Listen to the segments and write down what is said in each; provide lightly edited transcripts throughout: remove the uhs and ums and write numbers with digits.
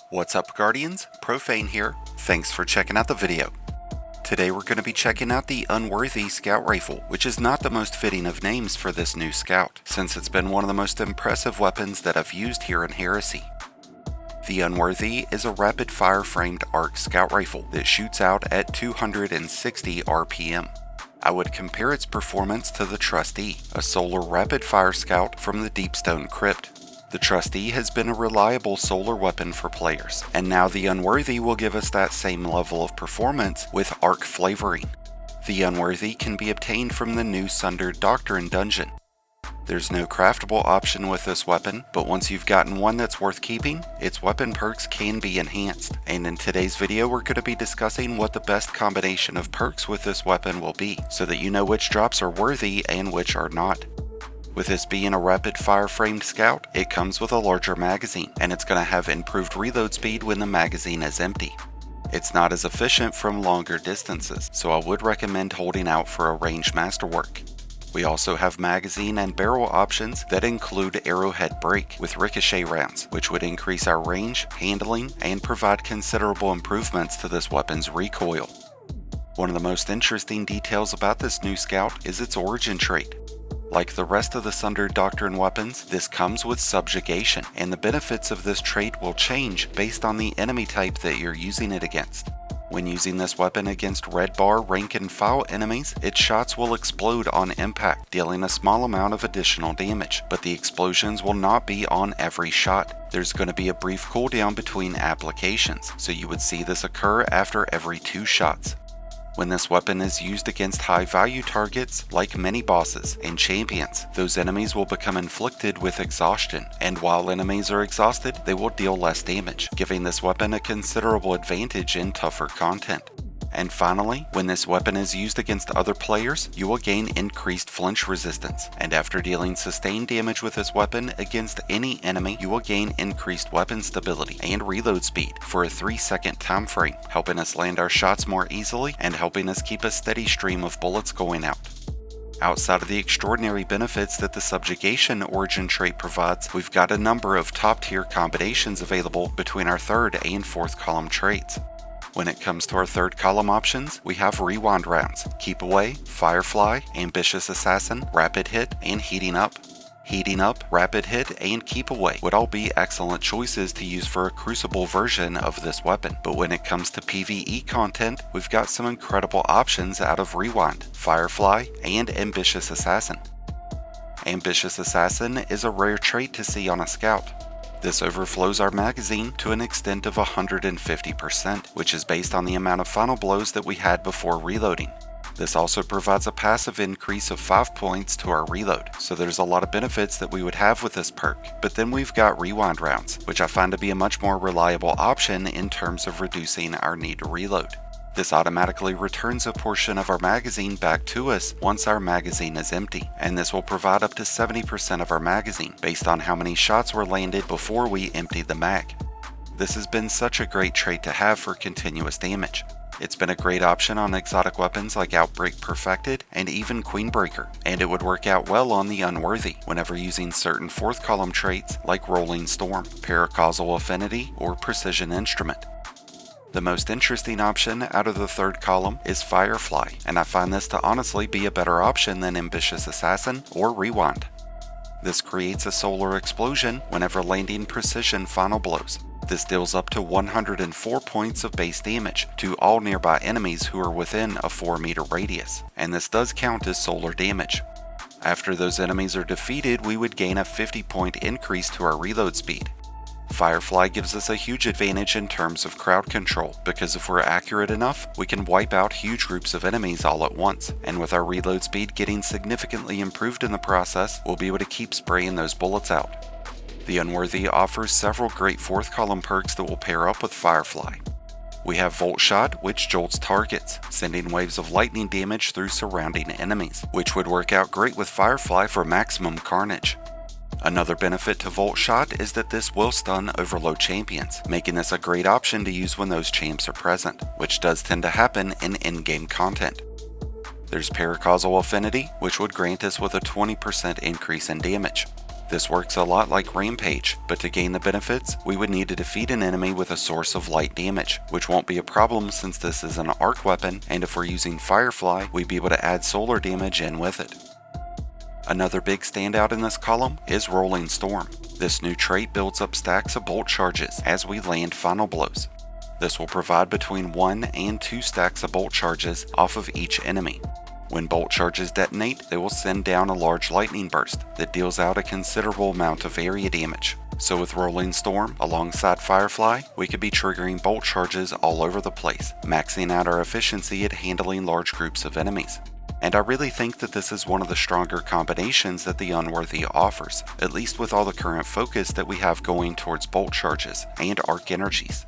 What's up, Guardians? Profane here. Thanks for checking out the video. Today we're going to be checking out the Unworthy Scout Rifle, which is not the most fitting of names for this new scout, since it's been one of the most impressive weapons that I've used here in Heresy. The Unworthy is a rapid-fire framed arc scout rifle that shoots out at 260 RPM. I would compare its performance to the Trustee, a solar rapid-fire scout from the Deepstone Crypt. The Trustee has been a reliable solar weapon for players, and now the Unworthy will give us that same level of performance with arc flavoring. The Unworthy can be obtained from the new Sundered Doctrine dungeon. There's no craftable option with this weapon, but once you've gotten one that's worth keeping, its weapon perks can be enhanced. And in today's video we're going to be discussing what the best combination of perks with this weapon will be, so that you know which drops are worthy and which are not. With this being a rapid-fire framed scout, it comes with a larger magazine, and it's going to have improved reload speed when the magazine is empty. It's not as efficient from longer distances, so I would recommend holding out for a ranged masterwork. We also have magazine and barrel options that include arrowhead break with ricochet rounds, which would increase our range, handling, and provide considerable improvements to this weapon's recoil. One of the most interesting details about this new scout is its origin trait. Like the rest of the Sundered Doctrine weapons, this comes with subjugation, and the benefits of this trait will change based on the enemy type that you're using it against. When using this weapon against red bar, rank, and file enemies, its shots will explode on impact, dealing a small amount of additional damage, but the explosions will not be on every shot. There's going to be a brief cooldown between applications, so you would see this occur after every 2 shots. When this weapon is used against high-value targets like mini-bosses and champions, those enemies will become inflicted with exhaustion, and while enemies are exhausted, they will deal less damage, giving this weapon a considerable advantage in tougher content. And finally, when this weapon is used against other players, you will gain increased flinch resistance, and after dealing sustained damage with this weapon against any enemy, you will gain increased weapon stability and reload speed for a 3-second time frame, helping us land our shots more easily and helping us keep a steady stream of bullets going out. Outside of the extraordinary benefits that the subjugation origin trait provides, we've got a number of top-tier combinations available between our 3rd and 4th column traits. When it comes to our 3rd column options, we have rewind rounds, keep away, firefly, ambitious assassin, rapid hit, and heating up. Heating up, rapid hit, and keep away would all be excellent choices to use for a crucible version of this weapon, but when it comes to PvE content, we've got some incredible options out of rewind, firefly, and ambitious assassin. Ambitious assassin is a rare trait to see on a scout. This overflows our magazine to an extent of 150%, which is based on the amount of final blows that we had before reloading. This also provides a passive increase of 5 points to our reload, so there's a lot of benefits that we would have with this perk. But then we've got rewind rounds, which I find to be a much more reliable option in terms of reducing our need to reload. This automatically returns a portion of our magazine back to us once our magazine is empty, and this will provide up to 70% of our magazine based on how many shots were landed before we emptied the mag. This has been such a great trait to have for continuous damage. It's been a great option on exotic weapons like Outbreak Perfected and even Queenbreaker, and it would work out well on the Unworthy whenever using certain 4th column traits like Rolling Storm, Paracausal Affinity, or Precision Instrument. The most interesting option out of the 3rd column is Firefly, and I find this to honestly be a better option than Ambitious Assassin or Rewind. This creates a solar explosion whenever landing precision final blows. This deals up to 104 points of base damage to all nearby enemies who are within a 4-meter radius, and this does count as solar damage. After those enemies are defeated, we would gain a 50-point increase to our reload speed. Firefly gives us a huge advantage in terms of crowd control, because if we're accurate enough, we can wipe out huge groups of enemies all at once, and with our reload speed getting significantly improved in the process, we'll be able to keep spraying those bullets out. The Unworthy offers several great 4th column perks that will pair up with Firefly. We have Volt Shot, which jolts targets, sending waves of lightning damage through surrounding enemies, which would work out great with Firefly for maximum carnage. Another benefit to Volt Shot is that this will stun overload champions, making this a great option to use when those champs are present, which does tend to happen in in-game content. There's Paracausal Affinity, which would grant us with a 20% increase in damage. This works a lot like Rampage, but to gain the benefits, we would need to defeat an enemy with a source of light damage, which won't be a problem since this is an arc weapon, and if we're using Firefly, we'd be able to add solar damage in with it. Another big standout in this column is Rolling Storm. This new trait builds up stacks of bolt charges as we land final blows. This will provide between 1 and 2 stacks of bolt charges off of each enemy. When bolt charges detonate, they will send down a large lightning burst that deals out a considerable amount of area damage. So with Rolling Storm alongside Firefly, we could be triggering bolt charges all over the place, maxing out our efficiency at handling large groups of enemies. And I really think that this is one of the stronger combinations that the Unworthy offers, at least with all the current focus that we have going towards bolt charges and arc energies.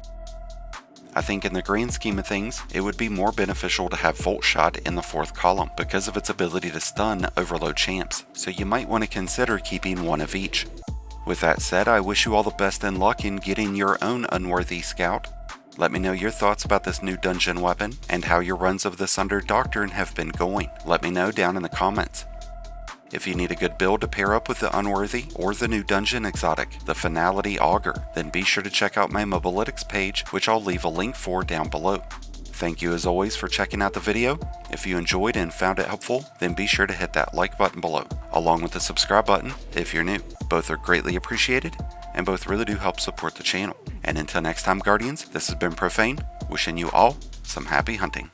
I think in the grand scheme of things, it would be more beneficial to have Volt Shot in the 4th column because of its ability to stun overload champs, so you might want to consider keeping one of each. With that said, I wish you all the best in luck in getting your own Unworthy Scout. Let me know your thoughts about this new dungeon weapon and how your runs of this Under Doctrine have been going. Let me know down in the comments. If you need a good build to pair up with the Unworthy or the new dungeon exotic, the Finality Augur, then be sure to check out my Mobalytics page, which I'll leave a link for down below. Thank you as always for checking out the video. If you enjoyed and found it helpful, then be sure to hit that like button below, along with the subscribe button if you're new. Both are greatly appreciated, and both really do help support the channel. And until next time, Guardians, this has been Profane, wishing you all some happy hunting.